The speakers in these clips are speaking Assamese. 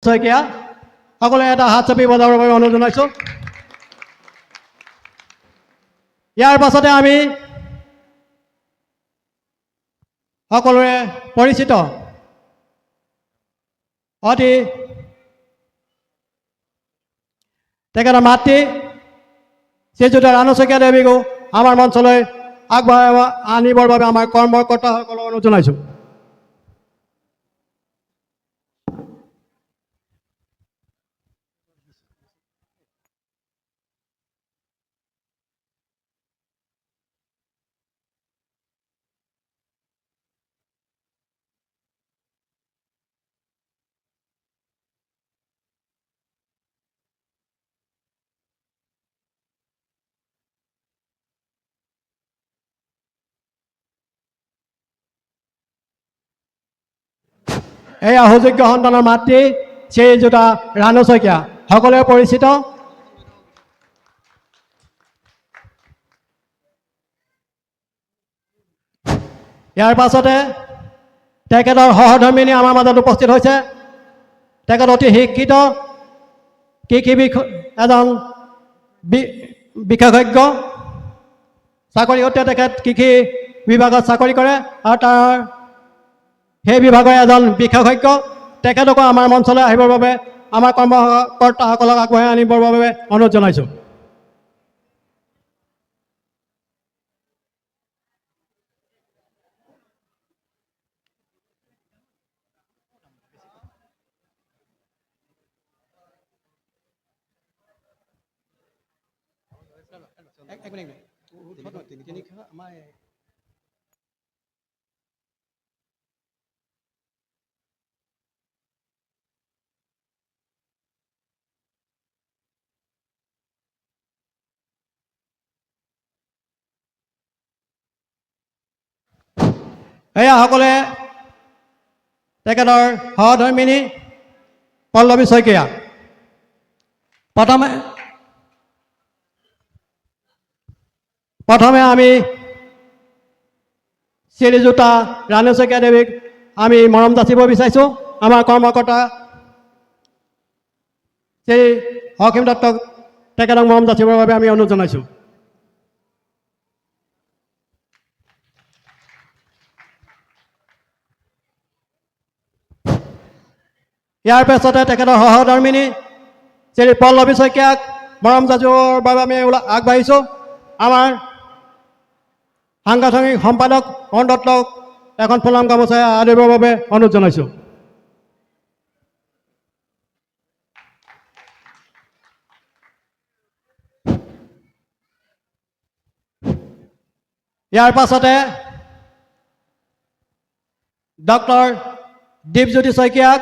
শইকীয়া সকলোৱে এটা হাত চাপি বজাবৰ বাবে অনুৰোধ জনাইছোঁ। ইয়াৰ পাছতে আমি সকলোৰে পৰিচিত অতি তেখেতৰ মাতৃ শ্ৰীযুত ৰাণু শইকীয়া দেৱীকো আমাৰ মঞ্চলৈ আগবঢ়াই আনিবৰ বাবে আমাৰ কৰ্মকৰ্তাসকলক অনুৰোধ জনাইছোঁ। এয়া সুযোগ্য সন্তানৰ মাতৃ শ্ৰীযুত ৰাণু শইকীয়া সকলোৱে পৰিচিত। ইয়াৰ পাছতে তেখেতৰ সহধৰ্মিনী আমাৰ মাজত উপস্থিত হৈছে। তেখেত অতি শিক্ষিত কৃষি এজন বিশেষজ্ঞ, চাকৰি সূত্ৰে তেখেত কৃষি বিভাগত চাকৰি কৰে আৰু তাৰ সেই বিভাগৰ এজন বিশেষজ্ঞ। তেখেতকো আমাৰ মঞ্চলৈ আহিবৰ বাবে আমাৰ কৰ্মকৰ্তাসকলক আগবঢ়াই আনিবৰ বাবে অনুৰোধ জনাইছোঁ। এয়া সকলোৱে তেখেতৰ সহধৰ্মিনী পল্লৱী শইকীয়া। প্ৰথমে আমি শ্ৰীযুতা ৰাণু শইকীয়া দেৱীক আমি মৰম যাচিব বিচাৰিছোঁ। আমাৰ কৰ্মকৰ্তা শ্ৰী অসীম দত্তক তেখেতক মৰম যাচিবৰ বাবে আমি অনুৰোধ জনাইছোঁ। ইয়াৰ পাছতে তেখেতৰ সহধৰ্মিনী শ্ৰী পল্লৱী শইকীয়াক মৰম যাচিবৰ বাবে আমি আগবাঢ়িছোঁ। আমাৰ সাংগঠনিক সম্পাদক অৰুণ দত্তক এখন ফুলাম গামোচাৰে আদৰিবৰ বাবে অনুৰোধ জনাইছোঁ। ইয়াৰ পাছতে ডক্টৰ দীপজ্যোতি শইকীয়াক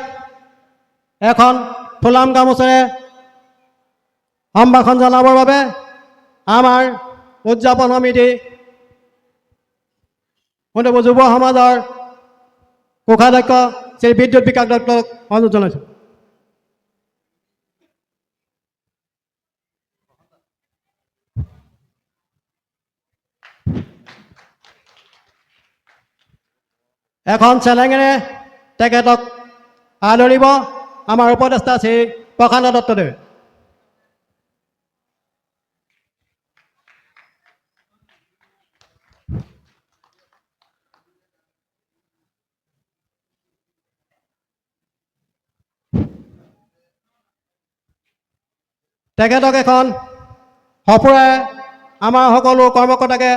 এখন ফুলাম গামোচাৰে সম্ভাষণ জনাবৰ বাবে আমাৰ উদযাপন সমিতি যুৱ সমাজৰ কোষাধ্যক্ষ শ্ৰী বিদ্যুৎ বিকাশ দত্তক অনুৰোধ জনাইছোঁ। এখন চেলেঙেৰে তেখেতক আদৰিব আমাৰ উপদেষ্টা শ্ৰী প্ৰশান্ত দত্তদেৱে। তেখেতক এখন সঁফুৰাই আমাৰ সকলো কৰ্মকৰ্তাকে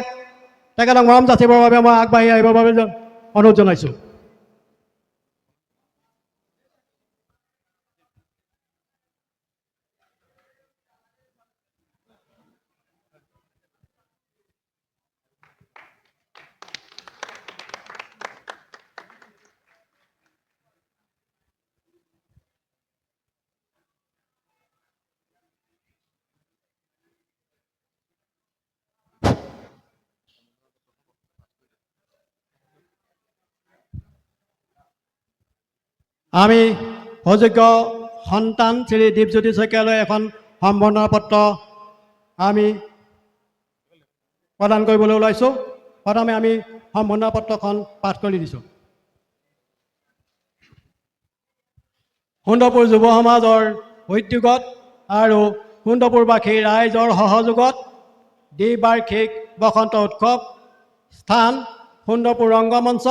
তেখেতক মৰম যাচিবৰ বাবে মই আগবাঢ়ি আহিবৰ বাবে অনুৰোধ জনাইছোঁ। আমি সুযোগ্য সন্তান শ্ৰী দীপজ্যোতি শইকীয়ালৈ এখন সম্বৰ্ধনা পত্ৰ আমি প্ৰদান কৰিবলৈ ওলাইছোঁ। প্ৰথমে আমি সম্বৰ্ধনা পত্ৰখন পাঠ কৰি দিছোঁ। সুন্দৰপুৰ যুৱ সমাজৰ উদ্যোগত আৰু সুন্দৰপুৰবাসী ৰাইজৰ সহযোগত দ্বিবাৰ্ষিক বসন্ত উৎসৱ, স্থান সুন্দৰপুৰ ৰংগমঞ্চ,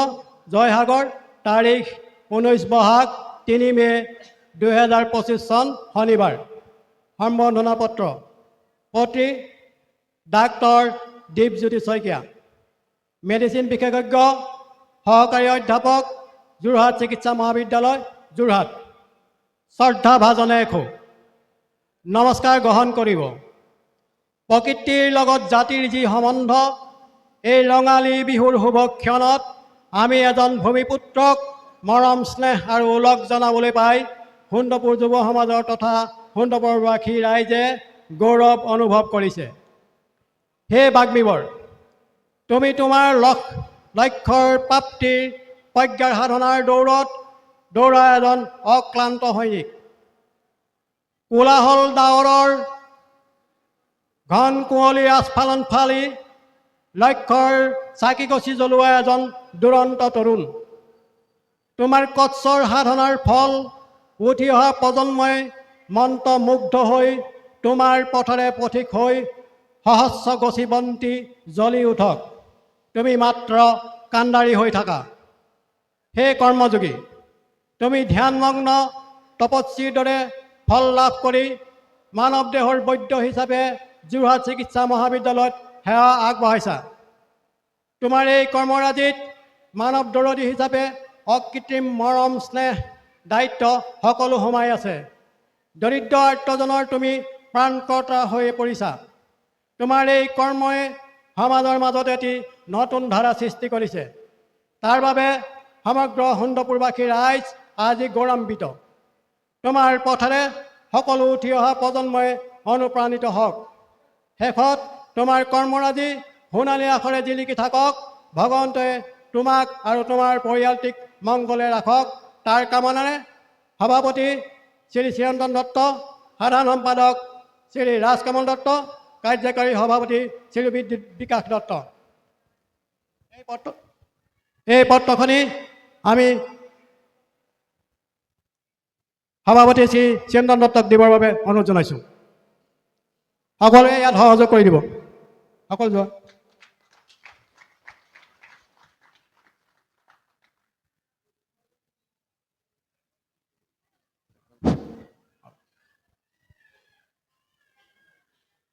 জয়সাগৰ, তাৰিখ 19 বহাগ 3 মে 2025 চন শনিবাৰ। সম্বৰ্ধনা পত্ৰ পত্ৰী ডাক্তৰ দীপজ্যোতি শইকীয়া, মেডিচিন বিশেষজ্ঞ, সহকাৰী অধ্যাপক, যোৰহাট চিকিৎসা মহাবিদ্যালয়, যোৰহাট। শ্ৰদ্ধা ভাজনে এখো নমস্কাৰ গ্ৰহণ কৰিব। প্ৰকৃতিৰ লগত জাতিৰ যি সম্বন্ধ, এই ৰঙালী বিহুৰ শুভ ক্ষণত আমি এজন ভূমিপুত্ৰক মৰম স্নেহ আৰু ওলগ জনাবলৈ পাই সুন্দৰপুৰ যুৱ সমাজৰ তথা সুন্দৰপুৰবাসী ৰাইজে গৌৰৱ অনুভৱ কৰিছে। হে বাগ্মীবৰ, তুমি তোমাৰ লক্ষ্যৰ প্ৰাপ্তিৰ প্ৰজ্ঞাৰ সাধনাৰ দৌৰত দৌৰা এজন অক্লান্ত সৈনিক। কোলাহল ডাৱৰৰ ঘন কুঁৱলীৰ আস্ফালন ফালি লক্ষ্যৰ চাকি গছি জ্বলোৱা এজন দুৰন্ত তৰুণ। তোমাৰ কচ্ছৰ সাধনাৰ ফল উঠি অহা প্ৰজন্মই মন্ত্ৰমুগ্ধ হৈ তোমাৰ পথৰে পথিক হৈ সহস্ৰ গছি বন্তি জ্বলি উঠক, তুমি মাত্ৰ কাণ্ডাৰী হৈ থাকা। হে কৰ্মযোগী, তুমি ধ্যানমগ্ন তপস্বীৰ দৰে ফল লাভ কৰি মানৱ দেহৰ বৈদ্য হিচাপে যোৰহাট চিকিৎসা মহাবিদ্যালয়ত সেৱা আগবঢ়াইছা। তোমাৰ এই কৰ্মৰাজিত মানৱ দৰদী হিচাপে অকৃত্ৰিম মৰম স্নেহ দায়িত্ব সকলো সোমাই আছে। দৰিদ্ৰ আৰ্তজনৰ তুমি প্ৰাণকৰ্তা হৈ পৰিছা। তোমাৰ এই কৰ্মই সমাজৰ মাজত এটি নতুন ধাৰা সৃষ্টি কৰিছে। তাৰ বাবে সমগ্ৰ সুন্দৰপুৰবাসী ৰাইজ আজি গৌৰৱান্বিত। তোমাৰ পথেৰে সকলো উঠি অহা প্ৰজন্মই অনুপ্ৰাণিত হওক। শেষত তোমাৰ কৰ্মৰাজি সোণালী আখৰে জিলিকি থাকক। ভগৱন্তই তোমাক আৰু তোমাৰ পৰিয়ালটিক মংগলে ৰাখক, তাৰ কামনাৰে সভাপতি শ্ৰী চিৰঞ্জন দত্ত, সাধাৰণ সম্পাদক শ্ৰী ৰাজকমল দত্ত, কাৰ্যকাৰী সভাপতি শ্ৰী বিদ্যুৎ বিকাশ দত্ত। এই পত্ৰখনি আমি সভাপতি শ্ৰী চিৰঞ্জন দত্তক দিবৰ বাবে অনুৰোধ জনাইছোঁ। সকলোৱে ইয়াত সহযোগ কৰি দিব। সকলো যোৱা।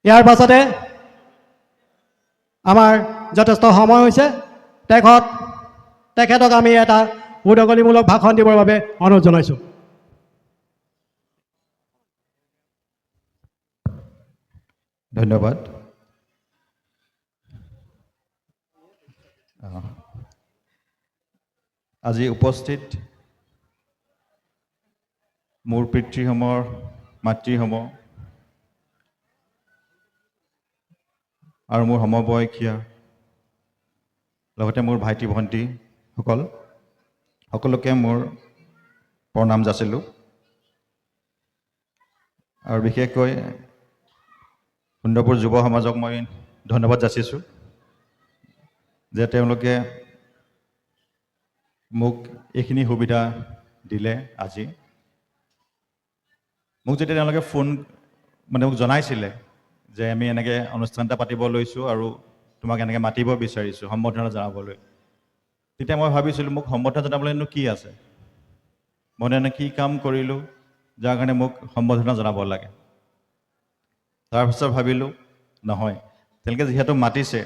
ইয়াৰ পাছতে আমাৰ যথেষ্ট সময় হৈছে, তেখেতক আমি এটা উদগনিমূলক ভাষণ দিবৰ বাবে অনুৰোধ জনাইছোঁ। ধন্যবাদ। আজি উপস্থিত মোৰ পিতৃসমৰ, মাতৃসম আৰু মোৰ সমবয়সীয়া, লগতে মোৰ ভাইটি ভণ্টিসকল, সকলোকে মোৰ প্ৰণাম যাচিলোঁ। আৰু বিশেষকৈ সুন্দৰপুৰ যুৱ সমাজক মই ধন্যবাদ যাচিছোঁ যে তেওঁলোকে মোক এইখিনি সুবিধা দিলে। আজি মোক যেতিয়া তেওঁলোকে মোক জনাইছিলে যে আমি এনেকৈ অনুষ্ঠান এটা পাতিব লৈছোঁ আৰু তোমাক এনেকৈ মাতিব বিচাৰিছোঁ সম্বৰ্ধনা জনাবলৈ, তেতিয়া মই ভাবিছিলোঁ মোক সম্বৰ্ধনা জনাবলৈনো কি আছে, মই এনে কি কাম কৰিলোঁ যাৰ কাৰণে মোক সম্বৰ্ধনা জনাব লাগে। তাৰপিছত ভাবিলোঁ নহয়, তেওঁলোকে যিহেতু মাতিছে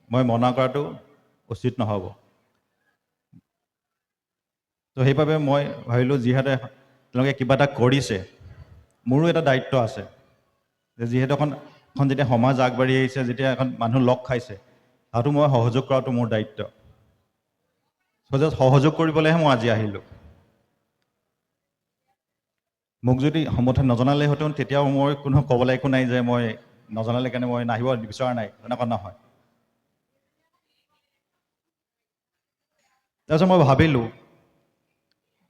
মই মনা কৰাটো উচিত নহ'ব। তো সেইবাবে মই ভাবিলোঁ যিহেতু তেওঁলোকে কিবা এটা কৰিছে, মোৰো এটা দায়িত্ব আছে যে যিহেতু এখন যেতিয়া সমাজ আগবাঢ়ি আহিছে, যেতিয়া এখন মানুহ লগ খাইছে, তাতো মই সহযোগ কৰাটো মোৰ দায়িত্ব। সহযোগ কৰিবলৈহে মই আজি আহিলোঁ। মোক যদি সম্বোধন নজনালেহেঁতেন তেতিয়াও মই কোনো ক'বলৈ একো নাই যে মই নজনালে কাৰণে মই নাহিব বিচৰা নাই, এনেকুৱা নহয়। তাৰপিছত মই ভাবিলোঁ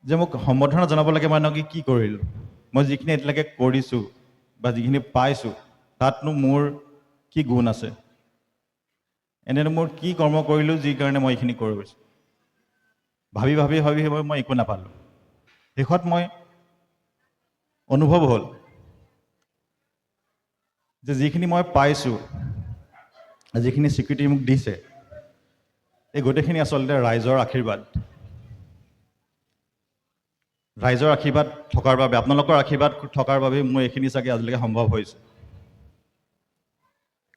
যে মোক সম্বৰ্ধনা জনাব লাগে মই কি কৰিলোঁ, মই যিখিনি এতিয়ালৈকে কৰিছোঁ বা যিখিনি পাইছোঁ তাতনো মোৰ কি গুণ আছে, এনেনো মোৰ কি কৰ্ম কৰিলোঁ যি কাৰণে মই এইখিনি কৰিছোঁ। ভাবি মই একো নাপালোঁ। শেষত মই অনুভৱ হ'ল যে যিখিনি মই পাইছোঁ, যিখিনি স্বীকৃতি মোক দিছে, এই গোটেইখিনি আচলতে ৰাইজৰ আশীৰ্বাদ। ৰাইজৰ আশীৰ্বাদ থকাৰ বাবে, আপোনালোকৰ আশীৰ্বাদ থকাৰ বাবেই মোৰ এইখিনি চাগে আজিলৈকে সম্ভৱ হৈছে।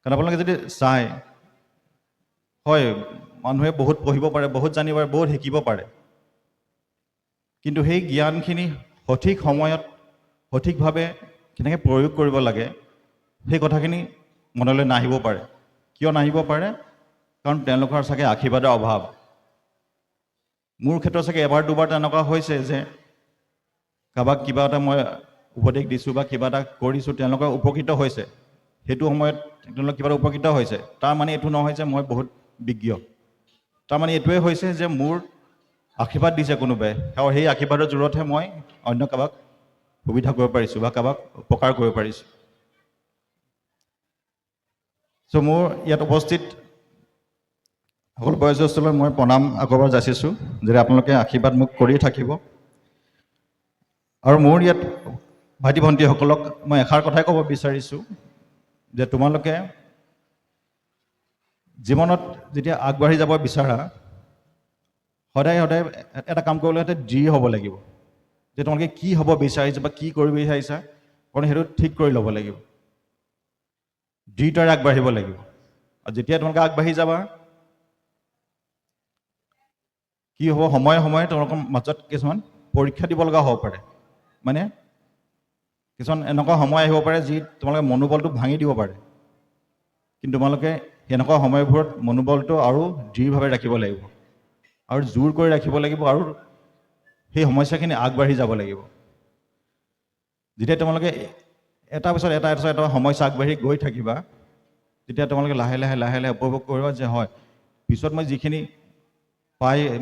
কাৰণ আপোনালোকে যদি চায়, হয়, মানুহে বহুত পঢ়িব পাৰে, বহুত জানিব পাৰে, বহুত শিকিব পাৰে, কিন্তু সেই জ্ঞানখিনি সঠিক সময়ত সঠিকভাৱে কেনেকৈ প্ৰয়োগ কৰিব লাগে সেই কথাখিনি মনলৈ নাহিব পাৰে। কিয় নাহিব পাৰে? কাৰণ তেওঁলোকৰ চাগে আশীৰ্বাদৰ অভাৱ। মোৰ ক্ষেত্ৰত চাগে এবাৰ দুবাৰ তেনেকুৱা হৈছে যে কাৰোবাক কিবা এটা মই উপদেশ দিছোঁ বা কিবা এটা কৰিছোঁ, তেওঁলোকৰ উপকৃত হৈছে। সেইটো সময়ত তেওঁলোক কিবা এটা উপকৃত হৈছে, তাৰ মানে এইটো নহয় যে মই বহুত বিজ্ঞ। তাৰমানে এইটোৱে হৈছে যে মোৰ আশীৰ্বাদ দিছে কোনোবাই, আৰু সেই আশীৰ্বাদৰ জোৰতহে মই অন্য কাৰোবাক সুবিধা কৰিব পাৰিছোঁ বা কাৰোবাক উপকাৰ কৰিব পাৰিছোঁ। চ' মোৰ ইয়াত উপস্থিত সকলো বয়োজ্যেষ্ঠলৈ মই প্ৰণাম আগৰবাৰ যাচিছোঁ, যে আপোনালোকে আশীৰ্বাদ মোক কৰি থাকিব। আৰু মোৰ ইয়াত ভাইটি ভণ্টিসকলক মই এষাৰ কথাই ক'ব বিচাৰিছোঁ যে তোমালোকে জীৱনত যেতিয়া আগবাঢ়ি যাব বিচাৰা, সদায় সদায় এটা কাম কৰিবলৈ হ'লে দৃঢ় হ'ব লাগিব। যে তোমালোকে কি হ'ব বিচাৰিছা বা কি কৰিব বিচাৰিছা, কাৰণ সেইটো ঠিক কৰি ল'ব লাগিব। দৃঢ়তাৰে আগবাঢ়িব লাগিব। আৰু যেতিয়া তোমালোকে আগবাঢ়ি যাবা, কি হ'ব, সময়ে সময়ে তোমালোকৰ মাজত কিছুমান পৰীক্ষা দিব লগা হ'ব পাৰে। মানে কিছুমান এনেকুৱা সময় আহিব পাৰে যি তোমালোকে মনোবলটো ভাঙি দিব পাৰে, কিন্তু তোমালোকে সেনেকুৱা সময়বোৰত মনোবলটো আৰু দৃঢ়ভাৱে ৰাখিব লাগিব, আৰু জোৰ কৰি ৰাখিব লাগিব, আৰু সেই সমস্যাখিনি আগবাঢ়ি যাব লাগিব। যেতিয়া তোমালোকে এটাৰ পিছত এটা সমস্যা আগবাঢ়ি গৈ থাকিবা, তেতিয়া তোমালোকে লাহে লাহে লাহে লাহে উপভোগ কৰিবা যে হয়, পিছত মই যিখিনি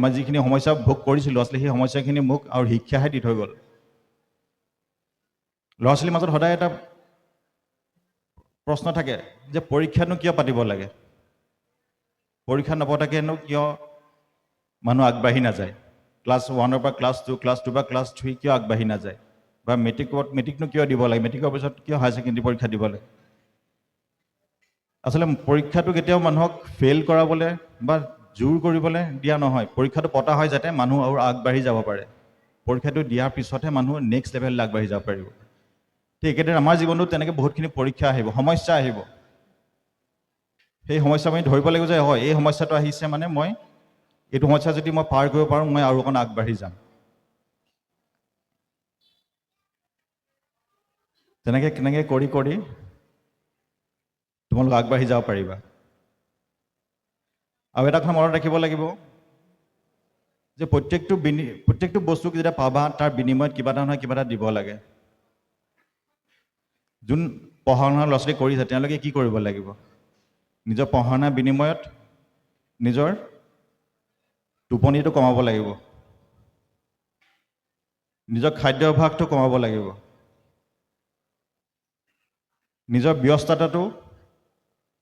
মই যিখিনি সমস্যা ভোগ কৰিছিলোঁ, আচলতে সেই সমস্যাখিনি মোক আৰু শিক্ষাহে দি থৈ গ'ল। ল'ৰা ছোৱালীৰ মাজত সদায় এটা প্ৰশ্ন থাকে যে পৰীক্ষানো কিয় পাতিব লাগে? পৰীক্ষা নপতাকেনো কিয় মানুহ আগবাঢ়ি নাযায়? ক্লাছ 1 পৰা ক্লাছ 2, ক্লাছ 2 পৰা ক্লাছ 3 কিয় আগবাঢ়ি নাযায়? বা মেট্ৰিকনো কিয় দিব লাগে? মেট্ৰিকৰ পিছত কিয় হায়াৰ ছেকেণ্ডেৰী পৰীক্ষা দিব লাগে? আচলতে পৰীক্ষাটো কেতিয়াও মানুহক ফেইল কৰাবলৈ বা জোৰ কৰিবলৈ দিয়া নহয়। পৰীক্ষাটো পতা হয় যাতে মানুহ আৰু আগবাঢ়ি যাব পাৰে। পৰীক্ষাটো দিয়াৰ পিছতহে মানুহ নেক্সট লেভেললৈ আগবাঢ়ি যাব পাৰিব। ঠিক একেদৰে আমাৰ জীৱনটোত তেনেকৈ বহুতখিনি পৰীক্ষা আহিব, সমস্যা আহিব। সেই সমস্যা আমি ধৰিব লাগিব যে হয়, এই সমস্যাটো আহিছে মানে মই এইটো সমস্যা যদি মই পাৰ কৰিব পাৰোঁ, মই আৰু অকণ আগবাঢ়ি যাম। কেনেকৈ কৰি কৰি তোমালোক আগবাঢ়ি যাব পাৰিবা। আৰু এটা কথা মনত ৰাখিব লাগিব যে প্ৰত্যেকটো বস্তুক যেতিয়া পাবা, তাৰ বিনিময়ত কিবা এটা নহয় কিবা এটা দিব লাগে। যোন পঢ়া শুনা ল'ৰা ছোৱালী কৰিছে, তেওঁলোকে কি কৰিব লাগিব? নিজৰ পঢ়া শুনাৰ বিনিময়ত নিজৰ টোপনিটো কমাব লাগিব, নিজৰ খাদ্যাভ্যাসটো কমাব লাগিব, নিজৰ ব্যস্ততাটো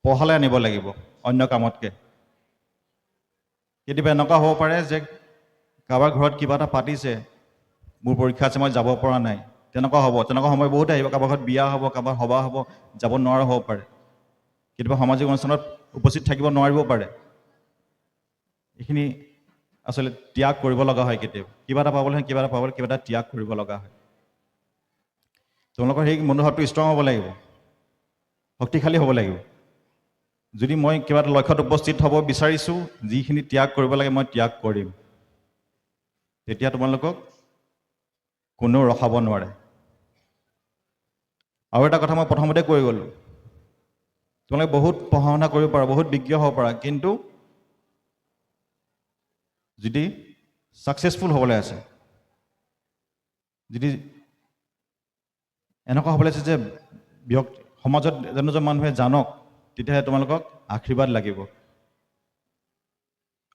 পঢ়ালৈ আনিব লাগিব অন্য কামতকৈ। কেতিয়াবা এনেকুৱা হ'ব পাৰে যে কাৰোবাৰ ঘৰত কিবা এটা পাতিছে, মোৰ পৰীক্ষা আছে, মই যাব পৰা নাই, তেনেকুৱা হ'ব। তেনেকুৱা সময় বহুত আহিব। কাৰোবাৰ ঘৰত বিয়া হ'ব, কাৰোবাৰ সবাহ হ'ব, যাব নোৱাৰা হ'ব পাৰে। কেতিয়াবা সামাজিক অনুষ্ঠানত উপস্থিত থাকিব নোৱাৰিব পাৰে। এইখিনি আচলতে ত্যাগ কৰিব লগা হয়। কেতিয়াবা কিবা এটা পাবলৈ কিবা এটা ত্যাগ কৰিব লগা হয়। তেওঁলোকৰ সেই মনোভাৱটো ষ্ট্ৰং হ'ব লাগিব, শক্তিশালী হ'ব লাগিব। যদি মই কিবা এটা লক্ষ্যত উপস্থিত হ'ব বিচাৰিছোঁ, যিখিনি ত্যাগ কৰিব লাগে মই ত্যাগ কৰিম, তেতিয়া তোমালোকক কোনেও ৰখাব নোৱাৰে। আৰু এটা কথা মই প্ৰথমতে কৈ গ'লোঁ, তোমালোকে বহুত পঢ়া শুনা কৰিব পাৰা, বহুত বিজ্ঞ হ'ব পাৰা, কিন্তু যদি ছাকচেছফুল হ'বলৈ আছে, যদি এনেকুৱা হ'বলৈ আছে যে সমাজত এজন মানুহে জানক, তেতিয়াহে তোমালোকক আশীৰ্বাদ লাগিব।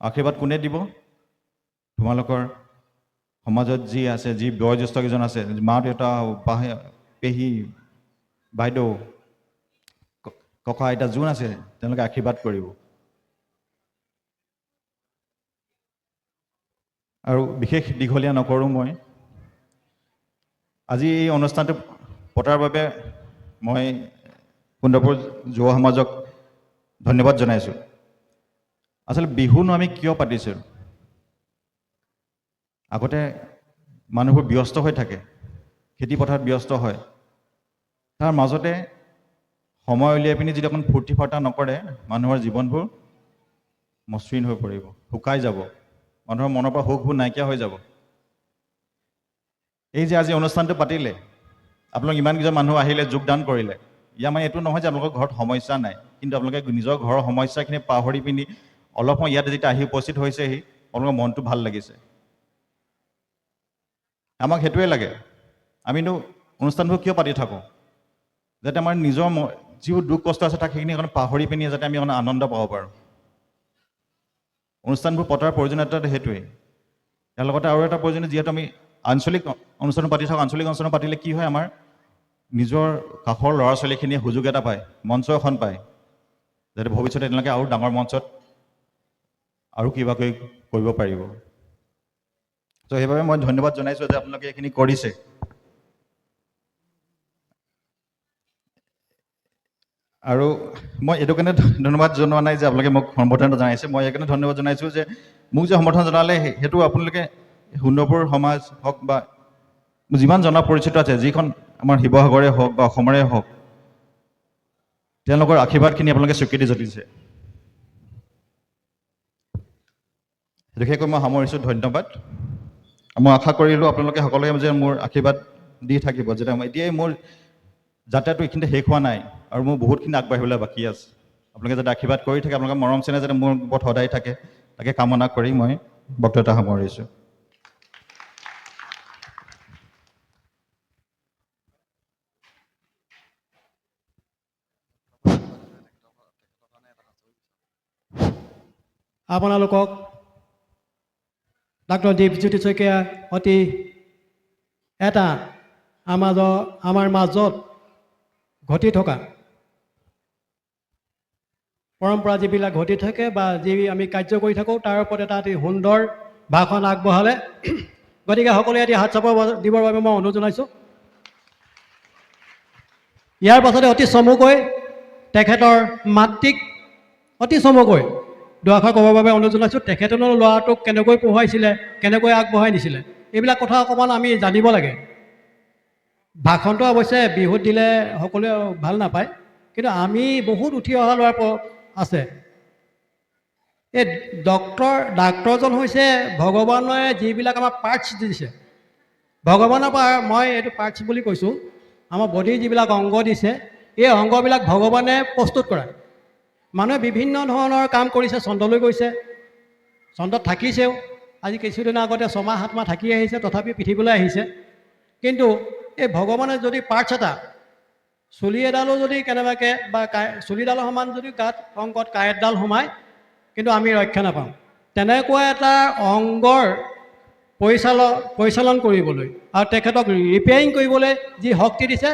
আশীৰ্বাদ কোনে দিব? তোমালোকৰ সমাজত যি আছে, যি বয়োজ্যেষ্ঠ কেইজন আছে, মা দেউতা, পেহী, বাইদেউ, ককা আইতা যোন আছে, তেওঁলোকে আশীৰ্বাদ কৰিব। আৰু বিশেষ দীঘলীয়া নকৰোঁ মই। আজি এই অনুষ্ঠানটো পতাৰ বাবে মই কুন্দপুৰ যুৱ সমাজক ধন্যবাদ জনাইছোঁ। আচলতে বিহুনো আমি কিয় পাতিছোঁ? আগতে মানুহবোৰ ব্যস্ত হৈ থাকে, খেতি পথাৰত ব্যস্ত হয়, তাৰ মাজতে সময় উলিয়াই পিনি যদি অকণ ফূৰ্তি ফাৰ্তা নকৰে, মানুহৰ জীৱনবোৰ মসৃণ হৈ পৰিব, শুকাই যাব, মানুহৰ মনৰ পৰা সুখবোৰ নাইকিয়া হৈ যাব। এই যে আজি অনুষ্ঠানটো পাতিলে, আপোনালোক ইমানকেইজন মানুহ আহিলে, যোগদান কৰিলে, ইয়াৰ মানে এইটো নহয় যে আপোনালোকৰ ঘৰত সমস্যা নাই, কিন্তু আপোনালোকে নিজৰ ঘৰৰ সমস্যাখিনি পাহৰি পিনি অলপ সময় ইয়াত যেতিয়া আহি উপস্থিত হৈছেহি, আপোনালোকৰ মনটো ভাল লাগিছে। আমাক সেইটোৱে লাগে। আমিনো অনুষ্ঠানবোৰ কিয় পাতি থাকোঁ? যাতে আমাৰ নিজৰ যিবোৰ দুখ কষ্ট আছে তাক সেইখিনি অকণ পাহৰি পিনি যাতে আমি অকণ আনন্দ পাব পাৰোঁ। অনুষ্ঠানবোৰ পতাৰ প্ৰয়োজনীয়তা সেইটোৱেই। ইয়াৰ লগতে আৰু এটা প্ৰয়োজনীয়, যিহেতু আমি আঞ্চলিক অনুষ্ঠান পাতি থাকোঁ, আঞ্চলিক অনুষ্ঠান পাতিলে কি হয়, আমাৰ নিজৰ কাষৰ ল'ৰা ছোৱালীখিনিয়ে সুযোগ এটা পায়, মঞ্চ এখন পায়, যাতে ভৱিষ্যতে তেওঁলোকে আৰু ডাঙৰ মঞ্চত আৰু কিবা কৰিব পাৰিব। ত' সেইবাবে মই ধন্যবাদ জনাইছোঁ যে আপোনালোকে এইখিনি কৰিছে। আৰু মই এইটো কাৰণে ধন্যবাদ জনোৱা নাই যে আপোনালোকে মোক সম্বৰ্ধনা জনাইছে, মই এইকাৰণে ধন্যবাদ জনাইছোঁ যে মোক যে সম্বৰ্ধনা জনালে সেইটো আপোনালোকে সুন্দৰপুৰ সমাজ হওক বা যিমান জনা পৰিচিত আছে, যিখন আমাৰ শিৱসাগৰে হওক বা অসমৰে হওক, তেওঁলোকৰ আশীৰ্বাদখিনি আপোনালোকে স্বীকৃতি জনাইছে। বিশেষকৈ মই সামৰিছোঁ, ধন্যবাদ। মই আশা কৰিলোঁ আপোনালোকে সকলোৱে যে মোৰ আশীৰ্বাদ দি থাকিব, যাতে এতিয়াই মোৰ যাত্ৰাটো এইখিনিতে শেষ হোৱা নাই আৰু মোৰ বহুতখিনি আগবাঢ়িবলৈ বাকী আছে। আপোনালোকে যাতে আশীৰ্বাদ কৰি থাকে, আপোনালোকৰ মৰম চেনেহ যাতে মোৰ ওপৰত সদায় থাকে, তাকে কামনা কৰি মই বক্তৃতা সামৰিছোঁ। আপোনালোকক ডাক্তৰ দীপজ্যোতি শইকীয়া অতি এটা আমাৰ মাজত ঘটি থকা পৰম্পৰা যিবিলাক ঘটি থাকে বা যি আমি কাৰ্য কৰি থাকোঁ, তাৰ ওপৰত এটা অতি সুন্দৰ ভাষণ আগবঢ়ালে। গতিকে সকলোৱে এটি হাত চাপৰ দিবৰ বাবে মই অনুৰোধ জনাইছোঁ। ইয়াৰ পাছতে অতি চমুকৈ তেখেতৰ মাতৃক অতি চমুকৈ দুআষাৰ ক'বৰ বাবে অনুৰোধ জনাইছোঁ। তেখেতেনো ল'ৰাটোক কেনেকৈ পঢ়ুৱাইছিলে, কেনেকৈ আগবঢ়াই নিছিলে, এইবিলাক কথা অকণমান আমি জানিব লাগে। ভাষণটো অৱশ্যে বিহুত দিলে সকলোৱে ভাল নাপায়, কিন্তু আমি বহুত উঠি অহা ল'ৰা আছে। এই ডাক্তৰজন হৈছে ভগৱানে যিবিলাক আমাৰ পাৰ্টছ দিছে, ভগৱানৰ পৰা মই এইটো পাৰ্টছ বুলি কৈছোঁ, আমাৰ বডিৰ যিবিলাক অংগ দিছে, এই অংগবিলাক ভগৱানে প্ৰস্তুত কৰা। মানুহে বিভিন্ন ধৰণৰ কাম কৰিছে, চন্দ্ৰলৈ গৈছে, চন্দ্ৰত থাকিছেও, আজি কিছুদিনৰ আগতে 6-7 মাহ থাকি আহিছে, তথাপি পৃথিৱীলৈ আহিছে। কিন্তু এই ভগৱানে যদি পাৰ্টছ এটা, চুলি এডালো যদি কেনেবাকৈ বা চুলিডালৰ সমান যদি গাত অংগত কাঁইটডাল সোমায়, কিন্তু আমি ৰক্ষা নাপাওঁ। তেনেকুৱা এটা অংগৰ পৰিচালন কৰিবলৈ আৰু তেখেতক ৰিপেয়াৰিং কৰিবলৈ যি শক্তি দিছে,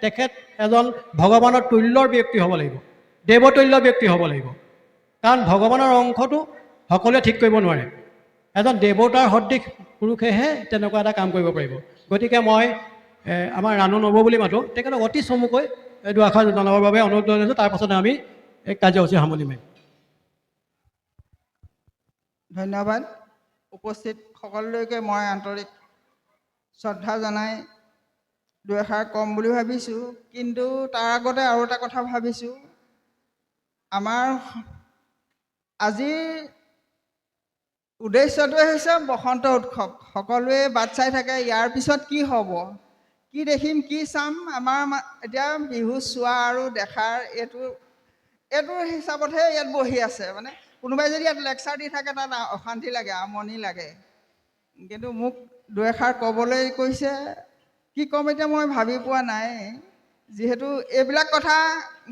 তেখেত এজন ভগৱানৰ তুল্যৰ ব্যক্তি হ'ব লাগিব, দেৱতুল্য ব্যক্তি হ'ব লাগিব। কাৰণ ভগৱানৰ অংশটো সকলোৱে ঠিক কৰিব নোৱাৰে, এজন দেৱতাৰ সদৃশ পুৰুষেহে তেনেকুৱা এটা কাম কৰিব পাৰিব। গতিকে মই আমাৰ ৰাণু নব বুলি মাতোঁ, তেখেতক অতি চমুকৈ দুআষাৰ জনাবৰ বাবে অনুৰোধ জনাইছোঁ। তাৰ পাছতে আমি এই কাৰ্যসূচী সামৰণি মাৰিম। ধন্যবাদ। উপস্থিত সকলোলৈকে মই আন্তৰিক শ্ৰদ্ধা জনাই দুআষাৰ কম বুলি ভাবিছোঁ, কিন্তু তাৰ আগতে আৰু এটা কথা ভাবিছোঁ। আমাৰ আজিৰ উদ্দেশ্যটোৱে হৈছে বসন্ত উৎসৱ। সকলোৱে বাট চাই থাকে, ইয়াৰ পিছত কি হ'ব, কি দেখিম, কি চাম। আমাৰ এতিয়া বিহু চোৱা আৰু দেখাৰ এইটো হিচাপতহে ইয়াত বহি আছে। মানে কোনোবাই যদি ইয়াত লেকচাৰ দি থাকে, তাত অশান্তি লাগে, আমনি লাগে। কিন্তু মোক দুআষাৰ ক'বলৈ কৈছে, কি ক'ম এতিয়া মই ভাবি পোৱা নাই। যিহেতু এইবিলাক কথা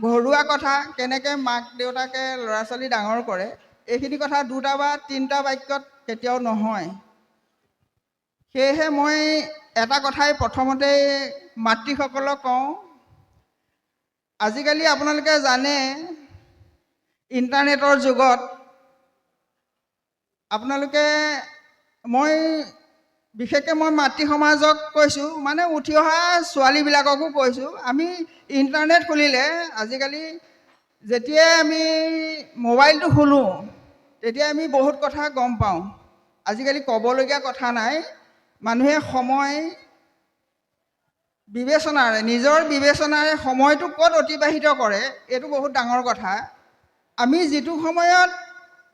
ঘৰুৱা কথা, কেনেকৈ মাক দেউতাকে ল'ৰা ছোৱালী ডাঙৰ কৰে, এইখিনি কথা 2টা বা 3টা বাক্যত কেতিয়াও নহয়। সেয়েহে মই এটা কথাই প্ৰথমতেই মাতৃসকলক কওঁ, আজিকালি আপোনালোকে জানে ইণ্টাৰনেটৰ যুগত আপোনালোকে, মই বিশেষকৈ মই মাতৃ সমাজক কৈছোঁ, মানে উঠি অহা ছোৱালীবিলাককো কৈছোঁ, আমি ইণ্টাৰনেট খুলিলে আজিকালি যেতিয়াই আমি মোবাইলটো খোলোঁ তেতিয়া আমি বহুত কথা গম পাওঁ। আজিকালি ক'বলগীয়া কথা নাই, মানুহে সময় বিবেচনাৰে, নিজৰ বিবেচনাৰে সময়টো ক'ত অতিবাহিত কৰে এইটো বহুত ডাঙৰ কথা। আমি যিটো সময়ত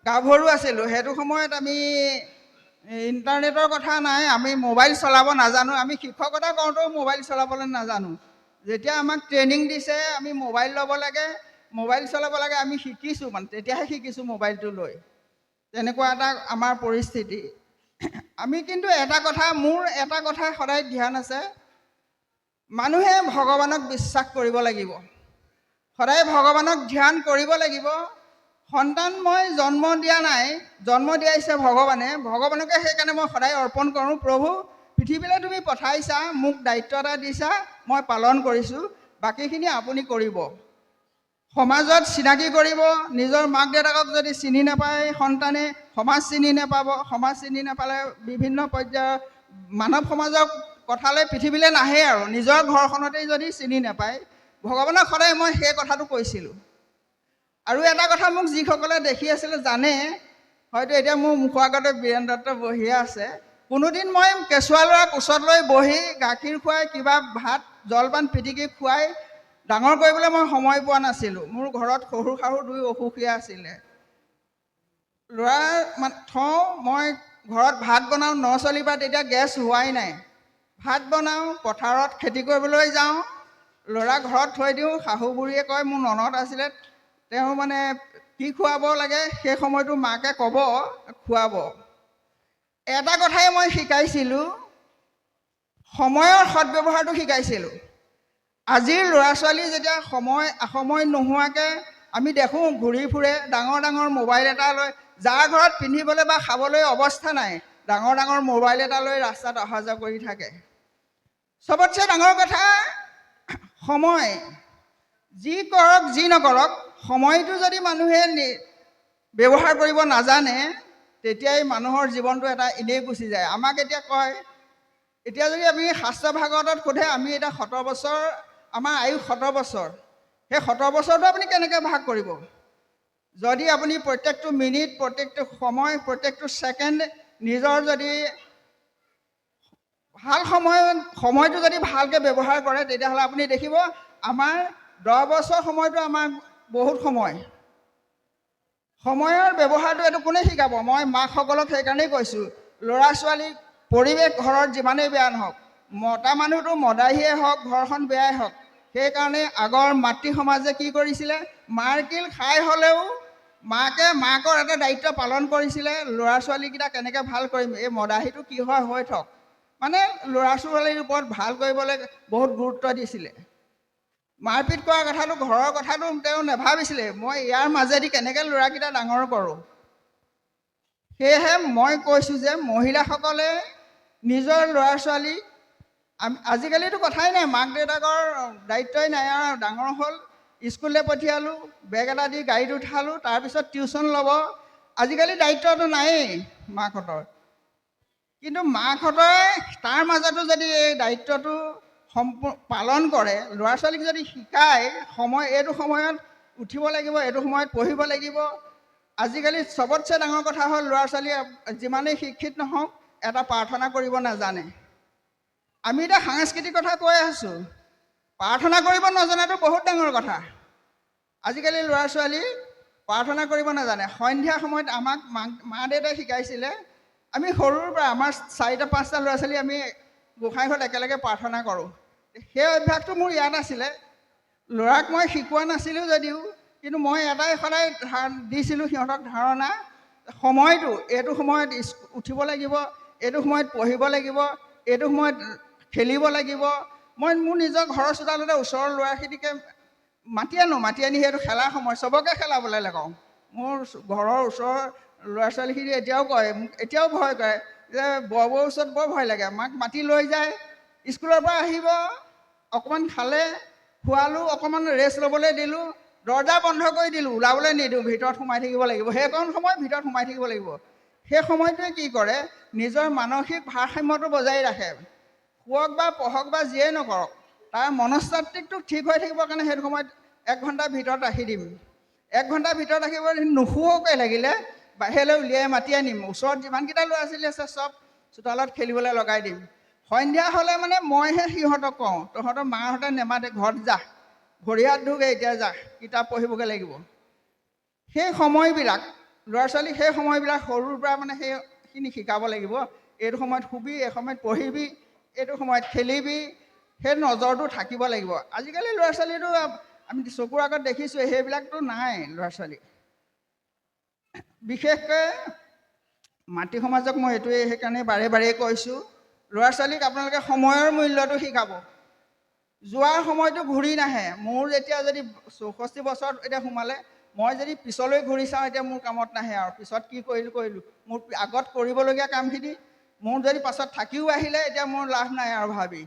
গাভৰু আছিলোঁ সেইটো সময়ত আমি ইণ্টাৰনেটৰ কথা নাই, আমি মোবাইল চলাব নাজানো, আমি শিক্ষকতা কৰোঁতেও মোবাইল চলাবলৈ নাজানো। যেতিয়া আমাক ট্ৰেইনিং দিছে আমি মোবাইল ল'ব লাগে, মোবাইল চলাব লাগে, আমি শিকিছোঁ, মানে তেতিয়াহে শিকিছোঁ মোবাইলটো লৈ। তেনেকুৱা এটা আমাৰ পৰিস্থিতি। আমি কিন্তু মোৰ এটা কথা সদায় ধ্যান আছে, মানুহে ভগৱানক বিশ্বাস কৰিব লাগিব, সদায় ভগৱানক ধ্যান কৰিব লাগিব। সন্তান মই জন্ম দিয়া নাই, জন্ম দিয়াইছে ভগৱানে, ভগৱানকে সেইকাৰণে মই সদায় অৰ্পণ কৰোঁ। প্ৰভু, পৃথিৱীলৈ তুমি পঠাইছা, মোক দায়িত্ব এটা দিছা, মই পালন কৰিছোঁ, বাকীখিনি আপুনি কৰিব। সমাজত চিনাকি কৰিব, নিজৰ মাক দেউতাকক যদি চিনি নাপায় সন্তানে, সমাজ চিনি নাপাব, সমাজ চিনি নাপালে বিভিন্ন পৰ্যায়ৰ মানৱ সমাজৰ কথালৈ পৃথিৱীলৈ নাহে আৰু নিজৰ ঘৰখনতেই যদি চিনি নাপায়। ভগৱানক সদায় মই সেই কথাটো কৈছিলোঁ। আৰু এটা কথা মোক যিসকলে দেখি আছিলে জানে, হয়তো এতিয়া মোৰ মুখৰ আগতে বীৰেন দত্ত বহিয়ে আছে, কোনোদিন মই কেঁচুৱা ল'ৰা কোচত লৈ বহি গাখীৰ খুৱাই কিবা ভাত জলপান পিটিকি খুৱাই ডাঙৰ কৰিবলৈ মই সময় পোৱা নাছিলোঁ। মোৰ ঘৰত শহুৰ শাহু দুই অসুখীয়া আছিলে। ল'ৰা থওঁ, মই ঘৰত ভাত বনাওঁ, 9 চলিৰ পৰা তেতিয়া গেছ হোৱাই নাই। ভাত বনাওঁ, পথাৰত খেতি কৰিবলৈ যাওঁ, ল'ৰা ঘৰত থৈ দিওঁ। শাহু বুঢ়ীয়ে কয়, মোৰ ননদ আছিলে, তেওঁ মানে কি খুৱাব লাগে সেই সময়টো মাকে ক'ব, খুৱাব। এটা কথাই মই শিকাইছিলোঁ, সময়ৰ সৎব্যৱহাৰটো শিকাইছিলোঁ। আজিৰ ল'ৰা ছোৱালী যেতিয়া সময় নোহোৱাকৈ আমি দেখোঁ ঘূৰি ফুৰে, ডাঙৰ ডাঙৰ মোবাইল এটা লৈ, যাৰ ঘৰত পিন্ধিবলৈ বা খাবলৈ অৱস্থা নাই, ডাঙৰ ডাঙৰ মোবাইল এটা লৈ ৰাস্তাত অহা যোৱা কৰি থাকে। চবতছে ডাঙৰ কথা সময়, যি কৰক যি নকৰক, সময়টো যদি মানুহে ব্যৱহাৰ কৰিব নাজানে তেতিয়াই মানুহৰ জীৱনটো এটা এনেই গুচি যায়। আমাক এতিয়া কয়, এতিয়া যদি আমি শাস্ত্ৰ ভাগৱতত সোধে, আমি এতিয়া 17 বছৰ, আমাৰ আয়ুস 17 বছৰ, সেই 17 বছৰটো আপুনি কেনেকৈ ভাগ কৰিব? যদি আপুনি প্ৰত্যেকটো মিনিট, প্ৰত্যেকটো সময়, প্ৰত্যেকটো ছেকেণ্ড নিজৰ যদি ভাল সময়টো যদি ভালকৈ ব্যৱহাৰ কৰে, তেতিয়াহ'লে আপুনি দেখিব আমাৰ 10 বছৰ সময়টো আমাৰ বহুত সময়। সময়ৰ ব্যৱহাৰটো এইটো কোনে শিকাব? মই মাকসকলক সেইকাৰণেই কৈছোঁ, ল'ৰা ছোৱালীক পৰিৱেশ ঘৰত যিমানেই বেয়া নহওক, মতা মানুহটো মদাহীয়ে হওক, ঘৰখন বেয়াই হওক, সেইকাৰণে আগৰ মাতৃ সমাজে কি কৰিছিলে, মাৰকিল খাই হ'লেও মাকৰ এটা দায়িত্ব পালন কৰিছিলে, ল'ৰা ছোৱালীকেইটা কেনেকৈ ভাল কৰিম, এই মদাহীটো কি হয় হৈ থওক, মানে ল'ৰা ছোৱালীৰ ওপৰত ভাল কৰিবলৈ বহুত গুৰুত্ব দিছিলে। মাৰপিট কৰা কথাটো, ঘৰৰ কথাটো তেওঁ নাভাবিছিলে, মই ইয়াৰ মাজেদি কেনেকৈ ল'ৰাকেইটা ডাঙৰ কৰোঁ। সেয়েহে মই কৈছোঁ যে মহিলাসকলে নিজৰ ল'ৰা ছোৱালীক, আজিকালিতো কথাই নাই, মাক দেউতাকৰ দায়িত্বই নাই আৰু, ডাঙৰ হ'ল, স্কুললৈ পঠিয়ালোঁ, বেগ এটা দি গাড়ীত উঠালোঁ, তাৰপিছত টিউশ্যন ল'ব, আজিকালি দায়িত্বটো নায়েই মাকহঁতৰ। কিন্তু মাকহঁতে তাৰ মাজতো যদি এই দায়িত্বটো পালন কৰে, ল'ৰা ছোৱালীক যদি শিকায়, এইটো সময়ত উঠিব লাগিব, এইটো সময়ত পঢ়িব লাগিব। আজিকালি চবতছে ডাঙৰ কথা হ'ল, ল'ৰা ছোৱালীয়ে যিমানেই শিক্ষিত নহওক, এটা প্ৰাৰ্থনা কৰিব নাজানে। আমি এতিয়া সাংস্কৃতিক কথা কৈ আছোঁ, প্ৰাৰ্থনা কৰিব নজনাটো বহুত ডাঙৰ কথা। আজিকালি ল'ৰা ছোৱালী প্ৰাৰ্থনা কৰিব নাজানে। সন্ধিয়া সময়ত আমাক মা দেউতাই শিকাইছিলে, আমি সৰুৰ পৰা আমাৰ 4-5টা ল'ৰা ছোৱালী আমি গোঁসাই ঘৰত একেলগে প্ৰাৰ্থনা কৰোঁ। সেই অভ্যাসটো মোৰ ইয়াত আছিলে। ল'ৰাক মই শিকোৱা নাছিলোঁ যদিও, কিন্তু মই এটাই সদায় দিছিলোঁ সিহঁতক ধাৰণা, সময়টো, এইটো সময়ত উঠিব লাগিব, এইটো সময়ত পঢ়িব লাগিব, এইটো সময়ত খেলিব লাগিব। মই মোৰ নিজৰ ঘৰৰ চোতালতে ওচৰৰ ল'ৰাখিনিকে মাতি আনি সেইটো খেলাৰ সময়, চবকে খেলাবলৈ লগাওঁ। মোৰ ঘৰৰ ওচৰৰ ল'ৰা ছোৱালীখিনি এতিয়াও কয়, মোক এতিয়াও ভয় কৰে যে বৌৰ ওচৰত বৰ ভয় লাগে, মাক মাতি লৈ যায়, স্কুলৰ পৰা আহিব, অকণমান খালে, খোৱালোঁ, অকণমান ৰেষ্ট ল'বলৈ দিলোঁ, দৰ্জা বন্ধ কৰি দিলোঁ, ওলাবলৈ নিদিওঁ, ভিতৰত সোমাই থাকিব লাগিব, সেইকণ সময় ভিতৰত সোমাই থাকিব লাগিব। সেই সময়টোৱে কি কৰে, নিজৰ মানসিক ভাৰসাম্যটো বজাই ৰাখে। শুৱক বা পঢ়ক বা যিয়েই নকৰক, তাৰ মনস্তাত্ত্বিকটো ঠিক হৈ থাকিবৰ কাৰণে সেইটো সময়ত 1 ঘণ্টাৰ ভিতৰত ৰাখি দিম। 1 ঘণ্টাৰ ভিতৰত ৰাখিব, নুশুৱকৈ লাগিলে বাহিৰলৈ উলিয়াই মাতি আনিম। ওচৰত যিমানকেইটা ল'ৰা ছোৱালী আছে চব চোতালত খেলিবলৈ লগাই দিম। সন্ধিয়া হ'লে মানে মইহে সিহঁতক কওঁ, তহঁতৰ মাহঁতে নেমাতে, ঘৰত যা, ভৰি হাত ধুগে, এতিয়া যা, কিতাপ পঢ়িবগৈ লাগিব। সেই সময়বিলাক ল'ৰা ছোৱালীক সেই সময়বিলাক সৰুৰ পৰা মানে সেইখিনি শিকাব লাগিব। এইটো সময়ত শুবি, এই সময়ত পঢ়িবি, এইটো সময়ত খেলিবি, সেই নজৰটো থাকিব লাগিব। আজিকালি ল'ৰা ছোৱালীটো আমি চকুৰ আগত দেখিছোঁ, সেইবিলাকতো নাই ল'ৰা ছোৱালী। বিশেষকৈ মাতৃ সমাজক মই এইটোৱে সেইকাৰণে বাৰে বাৰে কৈছোঁ, ল'ৰা ছোৱালীক আপোনালোকে সময়ৰ মূল্যটো শিকাব। যোৱাৰ সময়টো ঘূৰি নাহে। মোৰ এতিয়া যদি 64 বছৰত এতিয়া সোমালে, মই যদি পিছলৈ ঘূৰি চাওঁ, এতিয়া মোৰ কামত নাহে আৰু। পিছত কি কৰিলোঁ, মোৰ আগত কৰিবলগীয়া কামখিনি মোৰ যদি পাছত থাকিও আহিলে, এতিয়া মোৰ লাভ নাই আৰু ভাবি।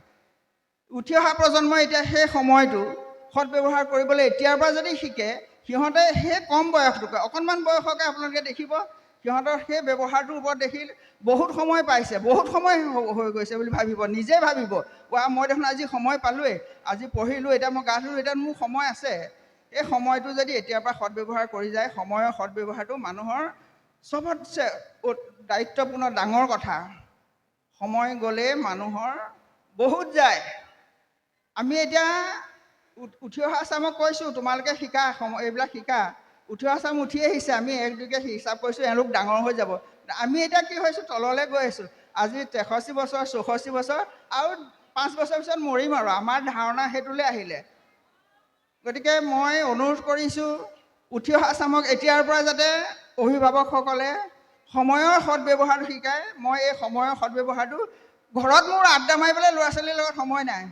উঠি অহা প্ৰজন্মই এতিয়া সেই সময়টো সৎব্যৱহাৰ কৰিবলৈ এতিয়াৰ পৰা যদি শিকে, সিহঁতে সেই কম বয়সটোকে, অকণমান বয়সকে আপোনালোকে দেখিব, সিহঁতৰ সেই ব্যৱহাৰটোৰ ওপৰত দেখি বহুত সময় পাইছে, বহুত সময় হৈ গৈছে বুলি ভাবিব, নিজে ভাবিব, মই দেখোন আজি সময় পালোৱেই, আজি পঢ়িলোঁ, এতিয়া মই গা ধুলোঁ, এতিয়া মোৰ সময় আছে। এই সময়টো যদি এতিয়াৰ পৰা সৎব্যৱহাৰ কৰি যায়, সময়ৰ সৎব্যৱহাৰটো মানুহৰ চবতছে দায়িত্বপূৰ্ণ ডাঙৰ কথা। সময় গ'লে মানুহৰ বহুত যায়। আমি এতিয়া উঠি অহা চামক কৈছোঁ, তোমালোকে শিকা, এইবিলাক শিকা। উঠি অহা চাম উঠি আহিছে, আমি 1 2কে হিচাপ কৰিছোঁ, এওঁলোক ডাঙৰ হৈ যাব। আমি এতিয়া কি হৈছোঁ, তললৈ গৈ আছোঁ। আজি 63 বছৰ, 64 বছৰ, আৰু 5 বছৰ পিছত মৰিম আৰু। আমাৰ ধাৰণা সেইটোলৈ আহিলে। গতিকে মই অনুৰোধ কৰিছোঁ, উঠি অহা চামক এতিয়াৰ পৰা যাতে অভিভাৱকসকলে সময়ৰ সৎব্যৱহাৰটো শিকায়। মই এই সময়ৰ সৎব্যৱহাৰটো ঘৰত মোৰ আড্ডা মাৰিবলৈ ল'ৰা ছোৱালীৰ লগত সময় নাই।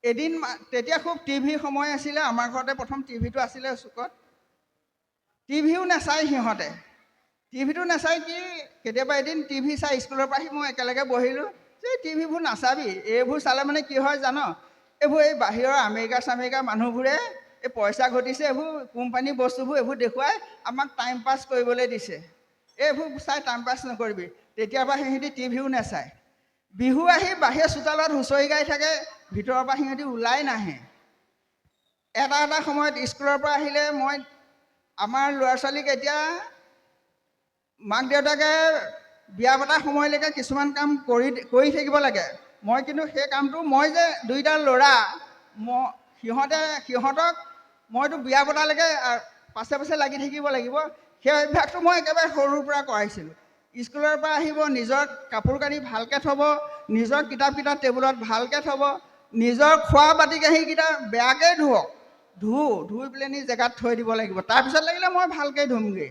এদিন তেতিয়া খুব টিভি সময় আছিলে, আমাৰ ঘৰতে প্ৰথম টিভিটো আছিলে চুকত। টিভিও নাচায় সিহঁতে। টিভিটো নাচায় কি, কেতিয়াবা এদিন টিভি চাই স্কুলৰ পৰা আহি মই একেলগে বহিলোঁ, যে টিভিবোৰ নাচাবি, এইবোৰ চালে মানে কি হয় জানো, এইবোৰ এই বাহিৰৰ আমেৰিকাৰ মানুহবোৰে এই পইচা ঘটিছে, এইবোৰ কোম্পানী বস্তুবোৰ এইবোৰ দেখুৱাই আমাক টাইম পাছ কৰিবলৈ দিছে। এইবোৰ চাই টাইম পাছ নকৰিবি। তেতিয়াৰ পৰা সিহঁতি টিভিও নাচায়। বিহু আহি বাহিৰৰ চোতালত হুঁচৰি গাই থাকে, ভিতৰৰ পৰা সিহঁতি ওলাই নাহে। এটা সময়ত স্কুলৰ পৰা আহিলে মই আমাৰ ল'ৰা ছোৱালীক এতিয়া মাক দেউতাকে বিয়া পতা সময়লৈকে কিছুমান কাম কৰি থাকিব লাগে। মই কিন্তু সেই কামটো, মই যে 2টা ল'ৰা, সিহঁতক মইতো বিয়া পতালৈকে পাছে পাছে লাগি থাকিব লাগিব, সেই অভ্যাসটো মই একেবাৰে সৰুৰ পৰা কৰাইছিলোঁ। স্কুলৰ পৰা আহিব, নিজৰ কাপোৰ কানি ভালকৈ থ'ব, নিজৰ কিতাপকেইটা টেবুলত ভালকৈ থ'ব, নিজৰ খোৱা বাতি কাঁহীকেইটা বেয়াকৈ ধুই পেলানি জেগাত থৈ দিব লাগিব। তাৰপিছত লাগিলে মই ভালকৈ ধুমগৈ।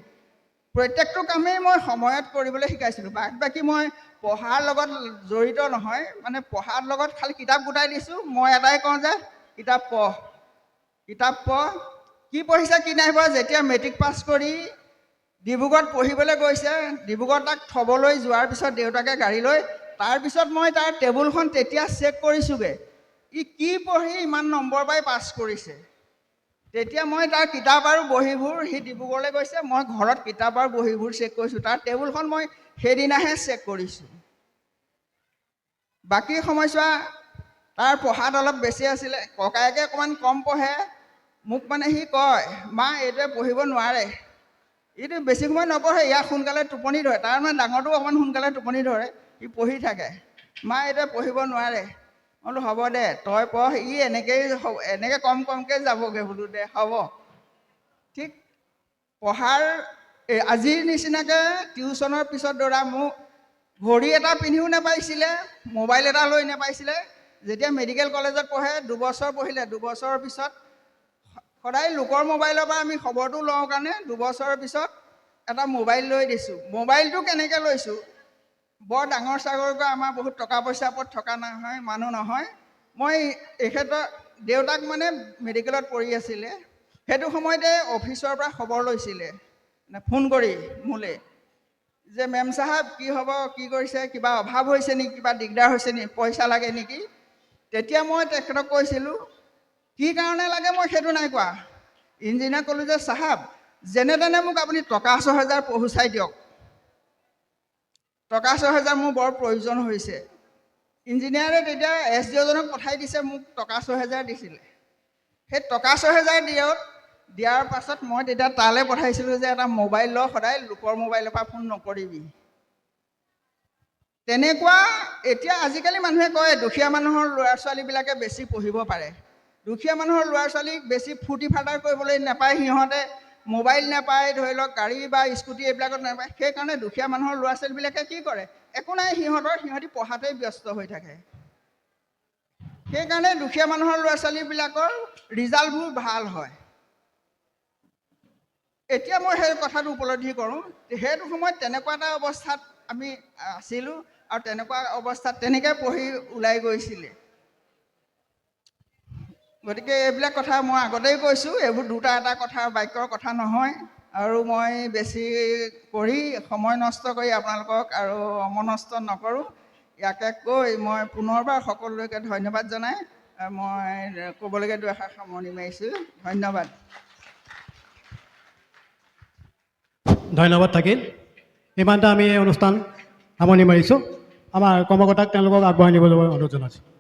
প্ৰত্যেকটো কামেই মই সময়ত কৰিবলৈ শিকাইছিলোঁ। বাকী মই পঢ়াৰ লগত জড়িত নহয়, মানে পঢ়াৰ লগত খালি কিতাপ গোটাই দিছোঁ। মই এটাই কওঁ যে কিতাপ পঢ়, কিতাপ পঢ়। কি পঢ়িছে কি নাই পঢ়া, যেতিয়া মেট্ৰিক পাছ কৰি ডিব্ৰুগড়ত পঢ়িবলৈ গৈছে, ডিব্ৰুগড়ত তাক থ'বলৈ যোৱাৰ পিছত দেউতাকে গাড়ী লৈ, তাৰপিছত মই তাৰ টেবুলখন তেতিয়া চেক কৰিছোঁগৈ, ই কি পঢ়ি ইমান নম্বৰ পাই পাছ কৰিছে। তেতিয়া মই তাৰ কিতাপ আৰু বহীবোৰ, সি ডিব্ৰুগড়লৈ গৈছে, মই ঘৰত কিতাপ আৰু বহীবোৰ চেক কৰিছোঁ। তাৰ টেবুলখন মই সেইদিনাহে চেক কৰিছোঁ। বাকী সময়ছোৱা তাৰ পঢ়াত অলপ বেছি আছিলে, ককায়েকে অকণমান কম পঢ়ে। মোক মানে সি কয়, মা এইটোৱে পঢ়িব নোৱাৰে, এইটো বেছি সময় নপঢ়ে, ইয়াক সোনকালে টোপনি ধৰে। তাৰ মানে ডাঙৰটো অকণমান সোনকালে টোপনি ধৰে, সি পঢ়ি থাকে। মা এইটোৱে পঢ়িব নোৱাৰে। মই বোলো হ'ব দে, তই পঢ়, ই এনেকৈ কমকৈ যাবগৈ বোলো, দে হ'ব। ঠিক পঢ়াৰ আজিৰ নিচিনাকৈ টিউশ্যনৰ পিছত দৌৰা, মোক ঘড়ী এটা পিন্ধিও নাপাইছিলে, মোবাইল এটা লৈ নাপাইছিলে। যেতিয়া মেডিকেল কলেজত পঢ়ে, 2 বছৰ পঢ়িলে, 2 বছৰৰ পিছত সদায় লোকৰ মোবাইলৰ পৰা আমি খবৰটো লওঁ কাৰণে 2 বছৰৰ পিছত এটা মোবাইল লৈ দিছোঁ। মোবাইলটো কেনেকৈ লৈছোঁ, বৰ ডাঙৰ চাগৰকৈ আমাৰ বহুত টকা পইচাৰ ওপৰত থকা নহয়, মানুহ নহয়। মই এখেতৰ দেউতাক মানে মেডিকেলত পঢ়ি আছিলে, সেইটো সময়তে অফিচৰ পৰা খবৰ লৈছিলে, ফোন কৰি মোলৈ, যে মেম চাহাব কি হ'ব, কি কৰিছে, কিবা অভাৱ হৈছে নেকি, কিবা দিগদাৰ হৈছে নেকি, পইচা লাগে নেকি। তেতিয়া মই তেখেতক কৈছিলোঁ, কি কাৰণে লাগে মই সেইটো নাই কোৱা। ইঞ্জিনিয়াৰ ক'লোঁ যে চাহাব, যেনে তেনে মোক আপুনি টকা 6,000 পহুচাই দিয়ক। টকা 6,000 মোৰ বৰ প্ৰয়োজন হৈছে। ইঞ্জিনিয়াৰে তেতিয়া SDO-জনক পঠাই দিছে, মোক টকা 6,000 দিছিলে। সেই টকা 6,000 দিয়াৰ পাছত মই তেতিয়া তালৈ পঠাইছিলোঁ যে এটা মোবাইল ল, সদায় লোকৰ মোবাইলৰ পৰা ফোন নকৰিবি। তেনেকুৱা এতিয়া আজিকালি মানুহে কয় দুখীয়া মানুহৰ ল'ৰা ছোৱালীবিলাকে বেছি পঢ়িব পাৰে। দুখীয়া মানুহৰ ল'ৰা ছোৱালীক বেছি ফূৰ্তি ফাৰ্তা কৰিবলৈ নাপায়, সিহঁতে মোবাইল নাপায়, ধৰি লওক গাড়ী বা স্কুটি এইবিলাকত নাপায়। সেইকাৰণে দুখীয়া মানুহৰ ল'ৰা ছোৱালীবিলাকে কি কৰে, একো নাই সিহঁতি পঢ়াতেই ব্যস্ত হৈ থাকে। সেইকাৰণে দুখীয়া মানুহৰ ল'ৰা ছোৱালীবিলাকৰ ৰিজাল্টবোৰ ভাল হয়। এতিয়া মই সেই কথাটো উপলব্ধি কৰোঁ। সেইটো সময়ত তেনেকুৱা এটা অৱস্থাত আমি আছিলোঁ আৰু তেনেকুৱা অৱস্থাত তেনেকৈ পঢ়ি ওলাই গৈছিলে। গতিকে এইবিলাক কথা মই আগতেই কৈছোঁ, এইবোৰ দুটা এটা কথা বাক্যৰ কথা নহয়। আৰু মই বেছি কৰি সময় নষ্ট কৰি আপোনালোকক আৰু অমনষ্ট নকৰোঁ। ইয়াকে কৈ মই পুনৰবাৰ সকলোকে ধন্যবাদ জনাই মই ক'বলগীয়া দুআষাৰ সামৰণি মাৰিছোঁ। ধন্যবাদ। ধন্যবাদ থাকিল। ইমানতে আমি এই অনুষ্ঠান সামৰণি মাৰিছোঁ। আমাৰ কৰ্মকৰ্তাক তেওঁলোকক আগবঢ়াই নিবলৈ অনুৰোধ জনাইছোঁ।